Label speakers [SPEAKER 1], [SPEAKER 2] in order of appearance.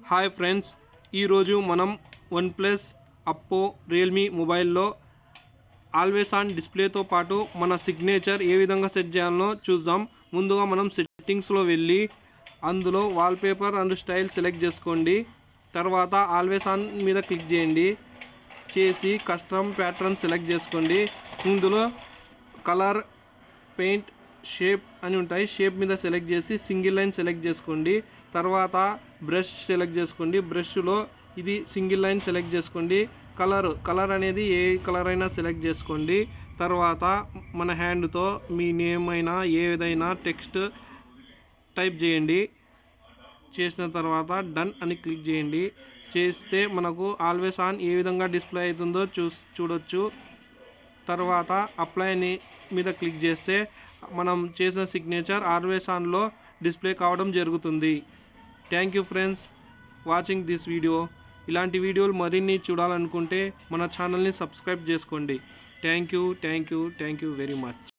[SPEAKER 1] Hi friends, ఈరోజు మనం OnePlus, అప్పో, రియల్మీ మొబైల్లో ఆల్వేస్ ఆన్ డిస్ప్లేతో పాటు మన సిగ్నేచర్ ఏ విధంగా సెట్ చేయాలో చూద్దాం. ముందుగా మనం సెట్టింగ్స్లో వెళ్ళి అందులో వాల్పేపర్ అండ్ స్టైల్ సెలెక్ట్ చేసుకోండి. తర్వాత ఆల్వేస్ ఆన్ మీద క్లిక్ చేసి కస్టమ్ ప్యాటర్న్ సెలెక్ట్ చేసుకోండి. ఇందులో కలర్, పెయింట్, షేప్ అని ఉంటాయి. షేప్ మీద సెలెక్ట్ చేసి సింగిల్ లైన్ సెలెక్ట్ చేసుకోండి. తర్వాత బ్రష్ సెలెక్ట్ చేసుకోండి. బ్రష్లో ఇది సింగిల్ లైన్ సెలెక్ట్ చేసుకోండి. కలర్ అనేది ఏ కలర్ అయినా సెలెక్ట్ చేసుకోండి. తర్వాత మన హ్యాండ్తో మీ నేమ్ అయినా ఏదైనా టెక్స్ట్ టైప్ చేయండి. చేసిన తర్వాత డన్ అని క్లిక్ చేయండి. చేస్తే మనకు ఆల్వేస్ ఆన్ ఏ విధంగా డిస్ప్లే అవుతుందో చూడొచ్చు. తర్వాత అప్లై అని మీద క్లిక్ చేస్తే మనం చేసిన సిగ్నేచర్ ఆల్వేస్ ఆన్లో డిస్ప్లే కావడం జరుగుతుంది. Thank you friends watching this video. ఇలాంటి వీడియోలు మరిన్ని చూడాలనుకుంటే మన ఛానల్ని సబ్స్క్రైబ్ చేసుకోండి. Thank you very much.